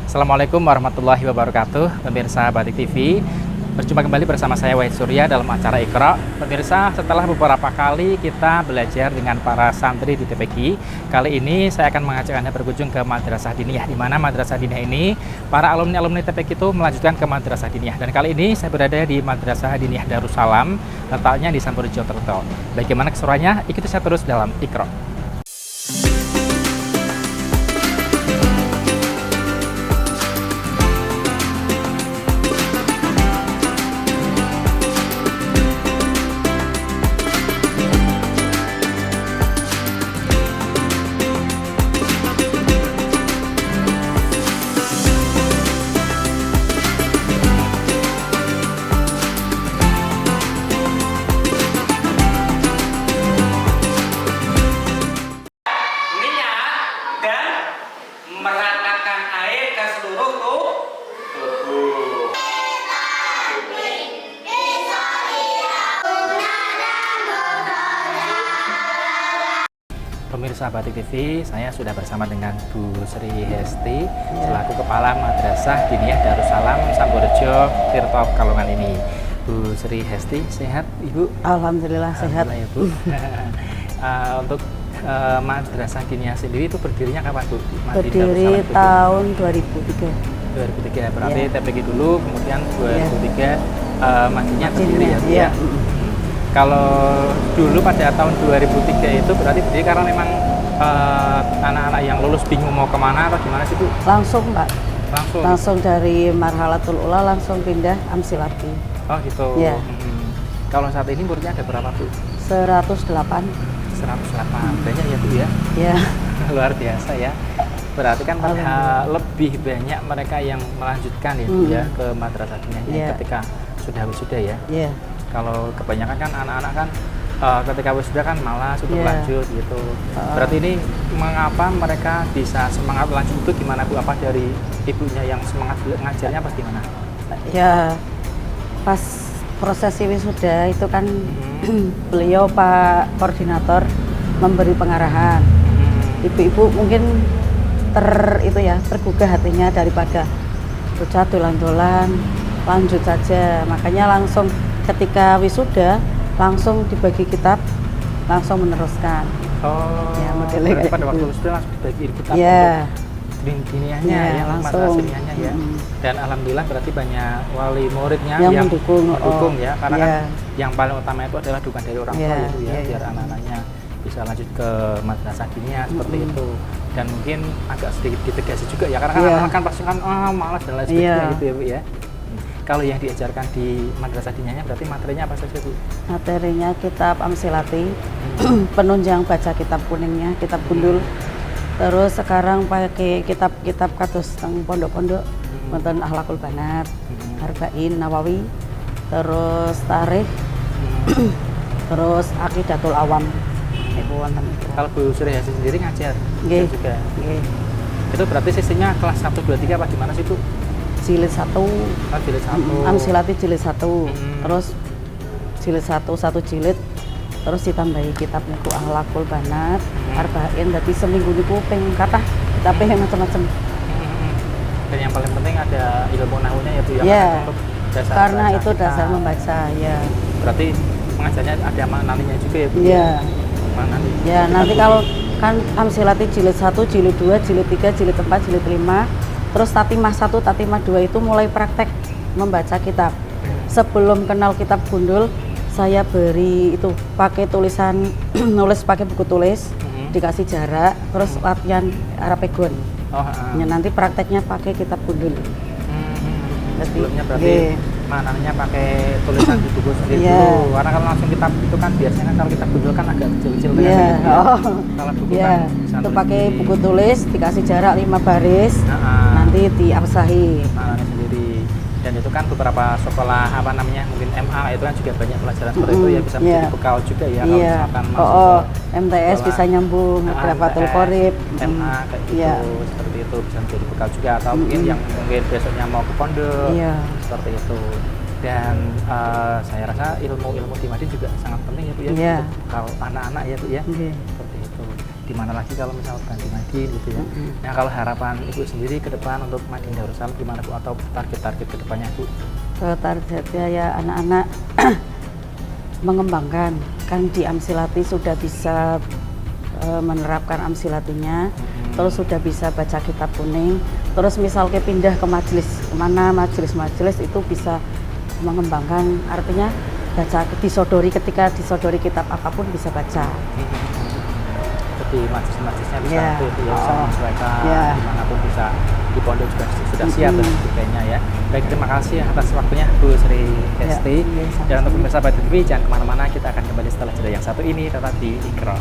Assalamualaikum warahmatullahi wabarakatuh, pemirsa Batik TV. Berjumpa kembali bersama saya Wahid Surya dalam acara Iqra. Pemirsa, setelah beberapa kali kita belajar dengan para santri di TPQ, kali ini saya akan mengajak Anda berkunjung ke Madrasah Diniyah, di mana Madrasah Diniyah ini para alumni TPQ itu melanjutkan ke Madrasah Diniyah. Dan kali ini saya berada di Madrasah Diniyah Darussalam, letaknya di Sampurjo, Terto. Bagaimana keseruannya? Ikuti saya terus dalam Iqra. Meratakan air ke seluruh tubuh. Pemirsa Batik TV, saya sudah bersama dengan Bu Sri Hesti selaku Kepala Madrasah Diniyah Darussalam Sampurjo, Tirto, Pekalongan ini. Bu Sri Hesti, sehat Ibu? Alhamdulillah sehat. Alhamdulillah ya Bu. Untuk Madrasah Diniyah sendiri itu berdirinya kapan Bu? Berdiri tahun 2003. 2003, berarti TPQ dulu, kemudian 2003 Madinya berdiri ya Bu ya? Kalau dulu pada tahun 2003 itu berarti berdiri karena memang anak-anak yang lulus bingung mau kemana atau gimana sih Bu? Langsung Pak? Langsung dari Marhalatul Ula langsung pindah Amsilati. Oh gitu? Ya. Kalau saat ini muridnya ada berapa Bu? 108. 108, banyak ya Bu ya? Ya. Luar biasa ya. Berarti kan lebih banyak mereka yang melanjutkan ya Bu ya ke Madrasah Diniyah ketika sudah wisuda ya? Iya. Kalau kebanyakan kan anak-anak kan ketika wisuda kan malas untuk lanjut gitu. Berarti ini mengapa mereka bisa semangat lanjut itu gimana Bu? Apa dari ibunya yang semangat ngajarnya apa gimana? Ya pas prosesi wisuda itu kan beliau Pak Koordinator memberi pengarahan. Ibu-ibu mungkin tergugah hatinya daripada bocah dolan-dolan, lanjut saja. Makanya langsung ketika wisuda langsung dibagi kitab, langsung meneruskan. Oh, ya, modelnya berarti pada waktu gitu. wisuda langsung dibagi kitab untuk diniyahnya ya, Madrasah Diniyahnya ya. Dan alhamdulillah berarti banyak wali muridnya yang mendukung ya, karena kan yang paling utama itu adalah dukungan dari orang tua itu ya, biar anak-anaknya bisa lanjut ke Madrasah Diniyah seperti itu. Dan mungkin agak sedikit ditegasi juga ya, karena kan anak-anak kan pasti kan malas dan lain sebagainya gitu ya Bu ya. Kalau yang diajarkan di Madrasah Diniyahnya berarti materinya apa saja Bu? Materinya kitab Amsilati, penunjang baca kitab kuningnya, kitab gundul. Terus sekarang pakai kitab-kitab kados teng pondok-pondok, wonten Akhlakul Banat, Arba'in Nawawi, terus Tarikh, terus Aqidatul Awam. Ibu wonten itu. Kalau Bu Sri Hesti sendiri ngajar juga. Itu berarti sisinya kelas 1 2 3 apa gimana sih Bu? Jilid 1. Jilid 1. Amsilati jilid 1. Terus jilid 1 jilid. Terus ditambahi kitab niku Akhlakul Banat, Arba'in, dadi seminggu niku ping kathah kitabe macam-macam. Dan yang paling penting ada ilmu nahwunya ya Bu ya. Yeah. Dasar karena itu dasar membaca ya. Berarti pengajarnya ada maknanya juga ya Bu? Iya. Ya, nanti kalau kan Amsilati jilid 1, jilid 2, jilid 3, jilid 4, jilid 5, terus Tatimah 1, Tatimah 2 itu mulai praktek membaca kitab. Sebelum kenal kitab gundul, saya beri itu pakai tulisan, nulis pakai buku tulis, dikasih jarak, terus latihan Arapegon. Ya, nanti prakteknya pakai kitab gundul. Sebelumnya berarti maknanya pakai tulisan di buku sendiri dulu, karena kalau langsung kitab itu kan biasanya kan kalau kitab gundul kan agak kecil-kecil kalau buku kan itu pakai buku tulis, dikasih jarak 5 baris, nanti diabsahi sendiri. Dan itu kan beberapa sekolah mungkin MA itu kan juga banyak pelajaran seperti itu ya, bisa menjadi bekal juga ya kalau misalkan masuk MTS bisa nyambung, Dafatul Qorib, MA kayak gitu, seperti itu bisa menjadi bekal juga, atau mungkin yang mungkin besoknya mau ke pondok seperti itu. Dan saya rasa ilmu di Madin juga sangat penting ya Bu ya, untuk bekal anak-anak ya Bu ya, seperti itu. di mana lagi kalau misalnya bukan di Madin gitu ya. Nah kalau harapan Ibu sendiri ke depan untuk Madin Darussalam gimana Bu, atau target-target ke depannya Bu? Targetnya ya anak-anak mengembangkan, kan di Amsilati sudah bisa menerapkan Amsilatinya, terus sudah bisa baca kitab kuning, terus misalnya pindah ke majelis, kemana majelis-majelis itu bisa mengembangkan, artinya baca disodori, ketika disodori kitab apapun bisa baca. Seperti majelis-majelisnya bisa bisa menyesuaikan dimanapun bisa, di pondok juga sudah siap dan sebagainya ya. Baik, terima kasih atas waktunya Bu Sri Hesti. Dan untuk pemirsa Batu TV jangan kemana-mana, kita akan kembali setelah jeda yang satu ini tetap di Iqra.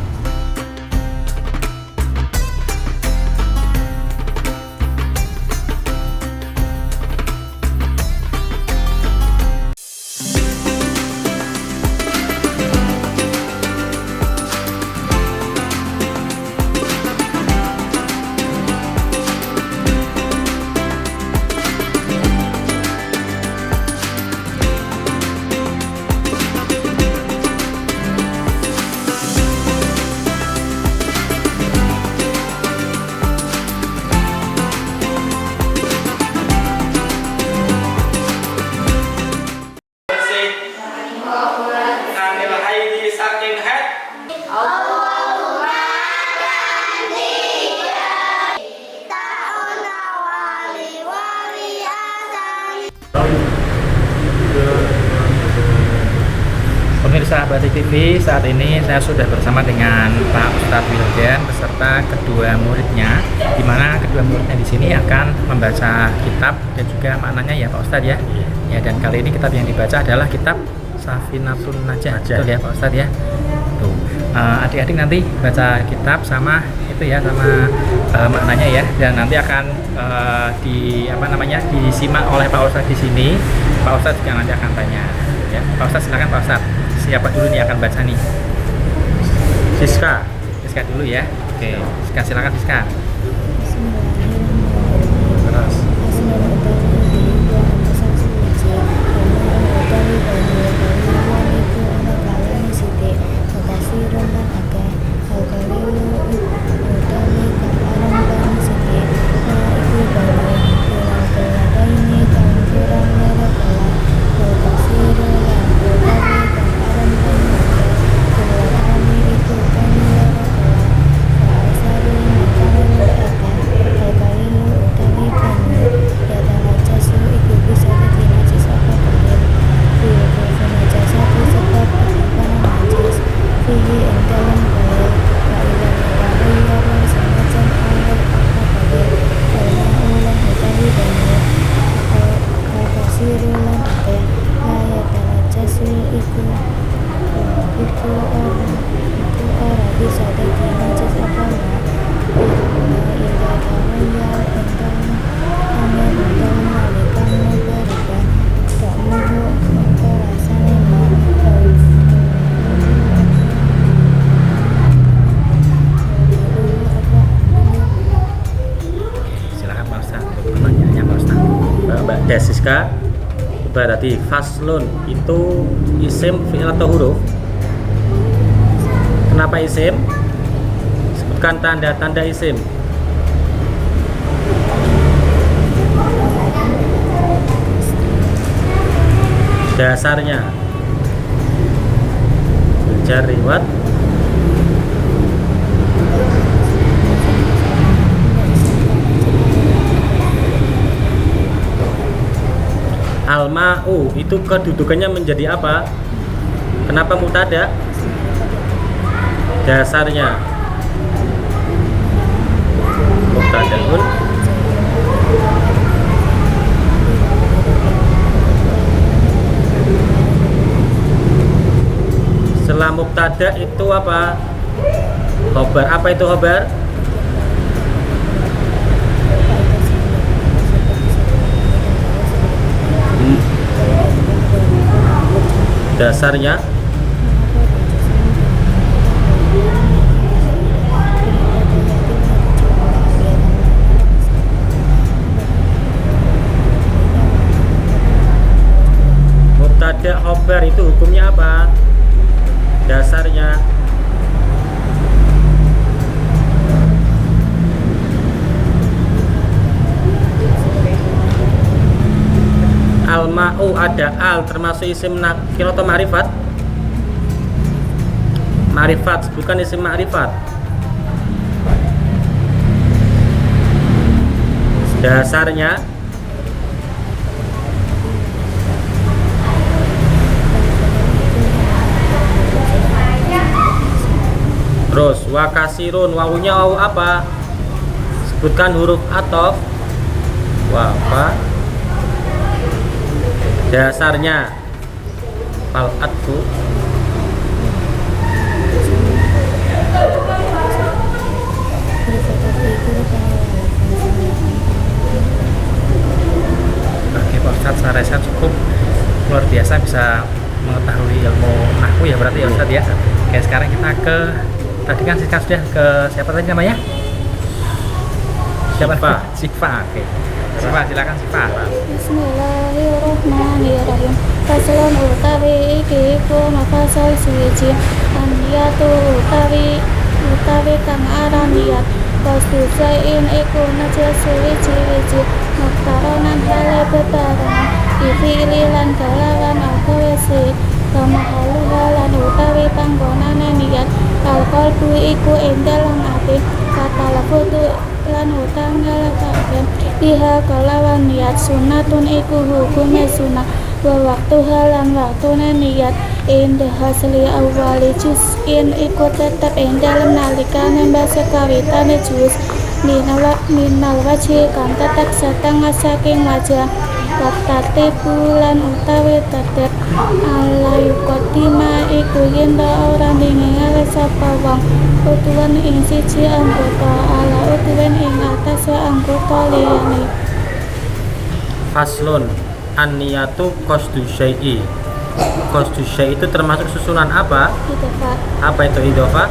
Pemirsa Batu TV, saat ini saya sudah bersama dengan Pak Ustadz Wildan beserta kedua muridnya, di mana kedua muridnya di sini akan membaca kitab dan juga maknanya ya Pak Ustadz ya. Ya, dan kali ini kitab yang dibaca adalah kitab Safinatun Najah, betul ya Pak Ustadz ya. Tuh, adik-adik nanti baca kitab sama itu ya, sama maknanya ya, dan nanti akan disimak oleh Pak Ustadz di sini. Pak Ustadz juga nanti akan tanya. Ya, Pak Ustadz silakan Pak Ustadz. Siapa dulu nih akan baca nih? Siska dulu ya. Oke, Siska silakan Siska. Terus. Mbak Siska, berarti faslun itu isim, fi'il atau huruf? Kenapa isim? Sebutkan tanda-tanda isim. Dasarnya jar riwat, al-ma'u itu kedudukannya menjadi apa? Kenapa mubtada? Dasarnya mubtadaun setelah mubtada itu apa? Khobar. Apa itu khobar? Dasarnya mubtada khobar itu hukumnya apa? Dasarnya Al-ma'u ada al termasuk isim nakir atau ma'rifat? Ma'rifat, bukan isim ma'rifat. Dasarnya terus wakasirun, wawunya wawu apa? Sebutkan huruf ataf. Wa apa? Dasarnya fal atfu. Oke Pak Ustadz, saya rasa cukup luar biasa bisa mengetahui ilmu nahwu ya berarti ya Ustadz ya. Oke, sekarang kita ke tadi kan Siska sudah ke siapa tadi namanya? Siapa? Sifa. Oke. Sifa, silakan Sifa. Bismillahirrahmanirrahim. Faslun utawi iki iku mafasal suwiji aniyatu utawi kang aran niyat. Kostu sain iku najas suwiji-wiji muktaronan hale bebarengan difi'li lan kalawan al-khawesi kama haluhalan utawi panggonane niyat al-qalbu iku ing dalem ati kata lafutu lan utang ngalakaken biha kalawan niat sunatun iku hukume sunah wa waktu halan waktune niat indah hasli awali juz'in iku tetep ing dalem nalikane basa kawitane juz minal wajhi kang tetep setengah saking wajah waktati bulan utawi tertib alai kotima iku yenda ora ningale sapa wong utuwan ing siji anggota ala utuwan ing atas anggota liyane. Faslun an-niyatu qasdu syai'i. Qasdu syai' itu termasuk susunan apa? Idhofah. Apa itu idhofah?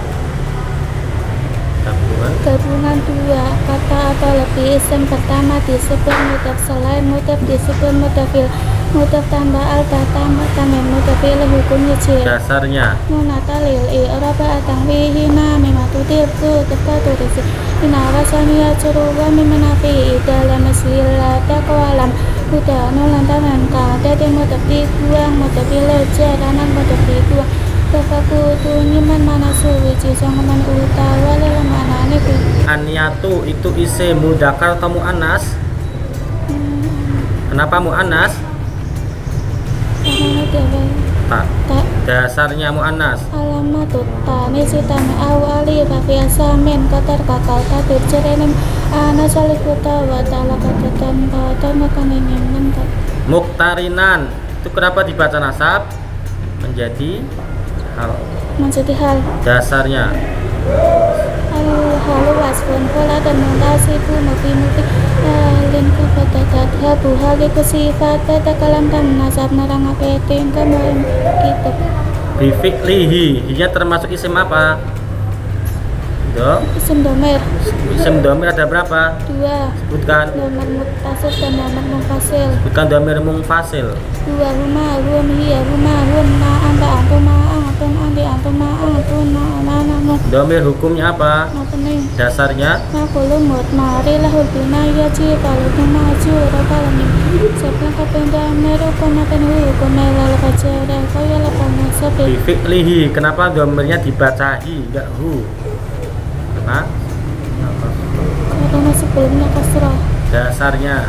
Gabungan dua kata atau lebih. Isim pertama disebut mudhaf, selain mudhaf disebut mudhafil. Mudhaf tambah al tambah tamim mudhafil hukumnya jir. Dasarnya Munatalil i'rab atangwihima mimatudir tu tepatu risi inawasaniya curuwa mimenafi dalam maslila taqwalam udanu lantaran kada di mudhaf dikuang mudhafil jaranan mudhaf dikuang tafakutu nyiman mana suwici songaman utawa lelemana niku. an-niyatu itu isim mudzakkar atau muannas? Kenapa muannas? Tak. Dasarnya muannas. Alamatut tani sitami awali bafiasa min kotor kakal tatur cerenim ana salikuta wa ta'ala katatan kata makan ini mentak. Muktarinan itu kenapa dibaca nasab menjadi hal? Menjadi hal Dasarnya al-halu wasfun pola dan muntasibu muti-muti lin kubatatat habu haliku sifat tatakalam tam nasab narangake tingkah main kitab bifiklihi, dia termasuk isim apa? Do. isim domer Isim domir ada berapa? dua Sebutkan. domer mutasif dan domer mufasil Sebutkan domir mungfasil. dua rumah rum hiya rumah rum na anta antum ma antum andi antum ma antum na ananamu Domir hukumnya apa? ngapain Dasarnya makulu mut mari lahul binaya ji kalau maju rakalani sebelum kapenda meru komaten hukum melal kajara kaya lapang sapi bifiklihi, kenapa domirnya dibaca hi, enggak hu? Karena karena sebelumnya kasrah dasarnya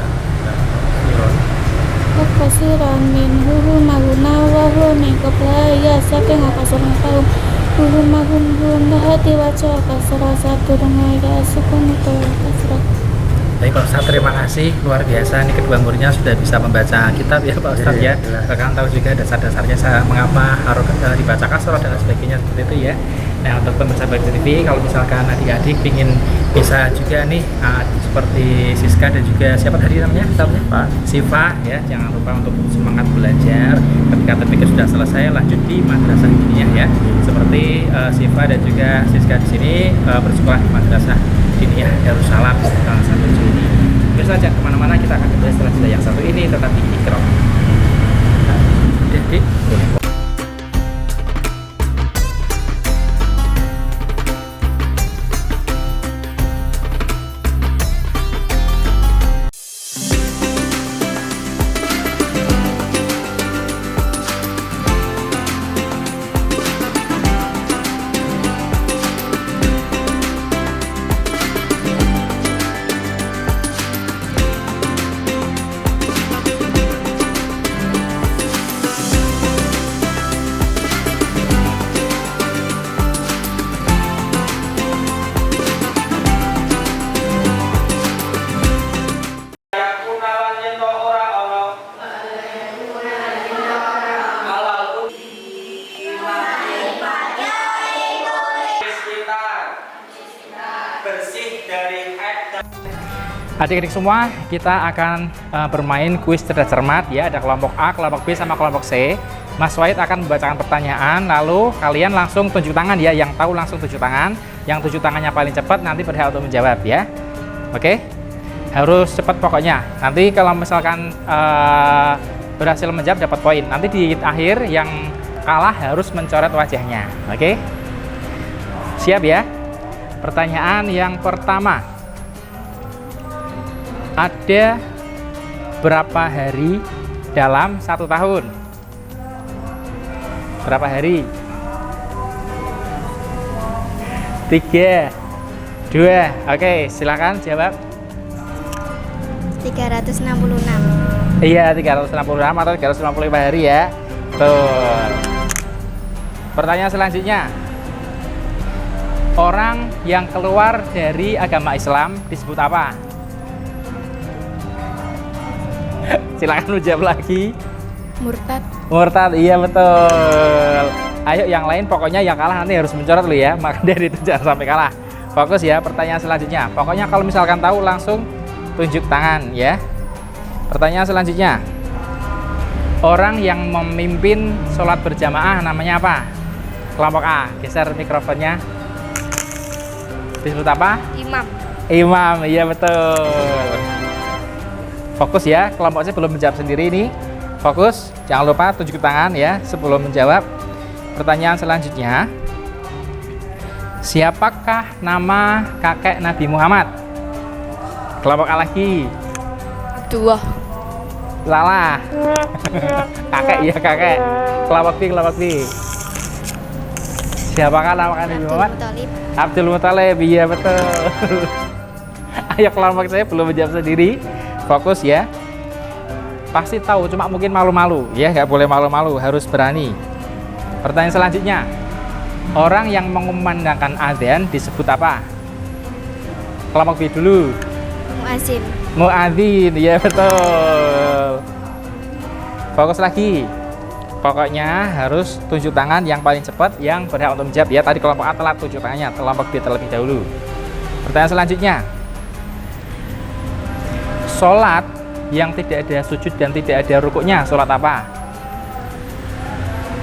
kasiran min huhu maguna wa huwa min qablaya saking kasrah tahu huhu magun hati waca kasrah satu dengan ya sukun itu kasrah. Baik Pak Ustadz, terima kasih luar biasa. Ini kedua muridnya sudah bisa membaca kitab ya Pak Ustadz ya. Bahkan tahu juga dasar-dasarnya mengapa harus dibaca kasroh dan sebagainya seperti itu ya. Nah untuk pemirsa Baik TV, kalau misalkan adik-adik ingin bisa juga nih seperti Siska dan juga siapa tadi namanya? Pak Sifa ya, jangan lupa untuk semangat belajar. Ketika TPK sudah selesai, lanjut di madrasah diniyah ya. Seperti Sifa dan juga Siska di sini bersekolah di madrasah diniyah Darussalam tanggal 1 Juni. Biasa saja kemana-mana, kita akan kembali setelah jeda yang satu ini, tetap di Iqra. Jadi boleh. Adik-adik semua, kita akan bermain kuis cerdas cermat ya. Ada kelompok A, kelompok B, sama kelompok C. Mas Wahid akan membacakan pertanyaan, lalu kalian langsung tunjuk tangan ya. Yang tahu langsung tunjuk tangan. Yang tunjuk tangannya paling cepat nanti berhak untuk menjawab ya. Oke? Harus cepat pokoknya. Nanti kalau misalkan berhasil menjawab dapat poin. Nanti di akhir yang kalah harus mencoret wajahnya. Oke? Siap ya? Pertanyaan yang pertama. Ada berapa hari dalam 1 tahun? Berapa hari? 3, 2, oke, silakan jawab. 366. Iya, 366 atau 365 hari ya. Betul. Pertanyaan selanjutnya. Orang yang keluar dari agama Islam disebut apa? Silakan menjawab lagi. Murtad. Murtad, iya betul. Ayo yang lain, pokoknya yang kalah nanti harus mencoret dulu ya. Maka dari itu jangan sampai kalah. Fokus ya, pertanyaan selanjutnya. Pokoknya kalau misalkan tahu langsung tunjuk tangan ya. Pertanyaan selanjutnya. Orang yang memimpin sholat berjamaah namanya apa? Kelompok A, geser mikrofonnya. Disebut apa? Imam. Imam, iya betul. Fokus ya, kelompok C belum menjawab sendiri ini. Fokus, jangan lupa tunjuk tangan ya sebelum menjawab. Pertanyaan selanjutnya. Siapakah nama kakek Nabi Muhammad? Kelompok A lagi. Abdullah. Salah. Kakek ya kakek. Kelompok B, kelompok B. Siapakah nama kakek Nabi Muhammad? Abdul Muthalib, iya betul. Ayo kelompok saya belum menjawab sendiri. Fokus ya. Pasti tahu, cuma mungkin malu-malu ya, nggak boleh malu-malu, harus berani. Pertanyaan selanjutnya. Orang yang mengumandangkan adzan disebut apa? Kelompok B dulu. Muazin. Muadzin, ya betul. Fokus lagi. Pokoknya harus tunjuk tangan yang paling cepat yang berhak untuk menjawab ya. Tadi kelompok A telat tunjuk tangannya, kelompok B terlebih dahulu. Pertanyaan selanjutnya. Sholat yang tidak ada sujud dan tidak ada rukuknya, sholat apa?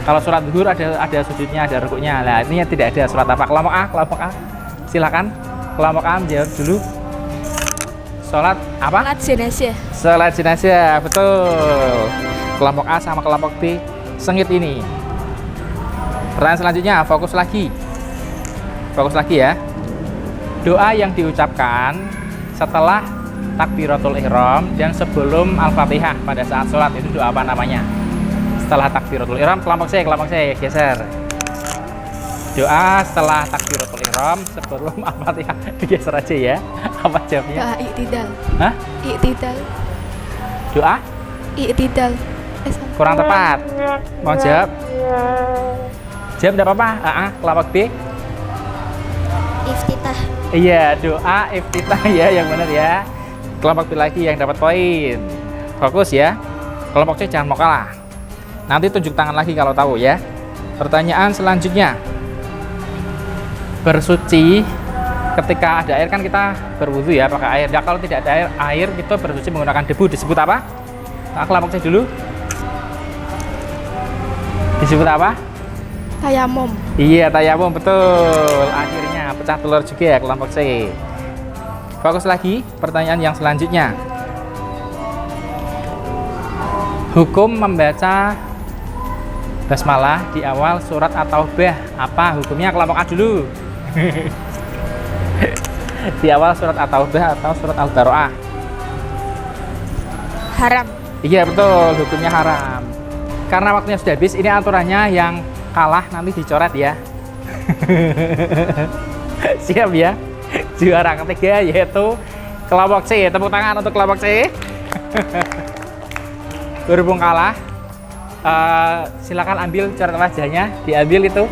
Kalau sholat zuhur ada sujudnya, ada rukuknya. Nah, ini tidak ada, sholat apa? Kelompok A, kelompok A. Silakan. Kelompok A menjawab dulu. Sholat apa? Sholat jenazah. Sholat jenazah, betul. Kelompok A sama kelompok B sengit ini. Pertanyaan selanjutnya, fokus lagi. Fokus lagi ya. Doa yang diucapkan setelah takbiratul ihram dan sebelum al-fatihah pada saat sholat itu doa apa namanya? Setelah takbiratul ihram, kelompok C geser. Doa setelah takbiratul ihram sebelum al-fatihah digeser aja ya. Apa jawabnya? Doa i'tidal. Hah? I'tidal. Doa? I'tidal. Kurang tepat. Mau jawab? Jawab enggak apa-apa. Kelompok B. Iftitah. Iya, doa iftitah ya, yang benar ya. Kelompok B lagi yang dapat poin. Fokus ya. Kelompok C jangan mau kalah. Nanti tunjuk tangan lagi kalau tahu ya. Pertanyaan selanjutnya. Bersuci ketika ada air kan kita berwudu ya pakai air. Ya, kalau tidak ada air kita bersuci menggunakan debu disebut apa? Kelompok C dulu. Disebut apa? Tayamum. Iya, tayamum, betul. Akhirnya pecah telur juga ya kelompok C. Fokus lagi, pertanyaan yang selanjutnya. Hukum membaca basmalah di awal surat At-Taubah apa hukumnya? Kelompok A dulu. Di awal surat At-Taubah atau surat Al-Baro'ah? Haram. Iya betul, hukumnya haram. Karena waktunya sudah habis, ini aturannya yang kalah nanti dicoret ya. Siap ya. Juara ketiga yaitu kelompok C. Tepuk tangan untuk kelompok C. Berhubung kalah, silakan ambil coret wajahnya. Diambil itu,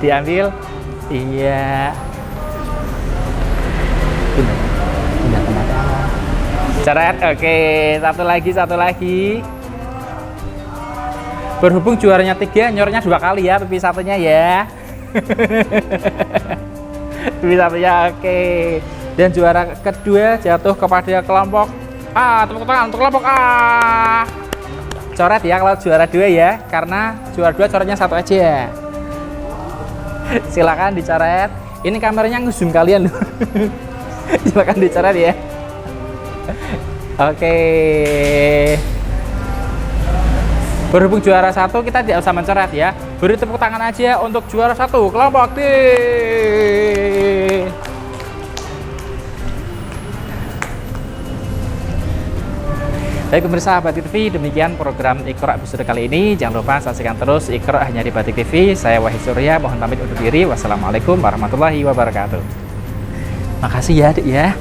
diambil. Iya. Coret. Oke, satu lagi. Berhubung juaranya 3, nyornya 2 kali ya, pipi satunya ya. Pipi satunya, oke. Dan juara kedua jatuh kepada kelompok A. Tepuk tangan untuk kelompok A. Coret ya kalau juara 2 ya, karena juara 2 coretnya 1 aja. Silakan dicoret. Ini kameranya nge-zoom kalian loh. Silakan dicoret ya. Oke. Berhubung juara 1 kita tidak usah mencoret ya. Beri tepuk tangan aja untuk juara 1 kelompok D. Baik pemirsa Batik TV, demikian program Iqra episode kali ini. Jangan lupa saksikan terus Iqra hanya di Batik TV. Saya Wahid Surya, mohon pamit undur diri. Wassalamualaikum warahmatullahi wabarakatuh. Makasih ya, Dik ya.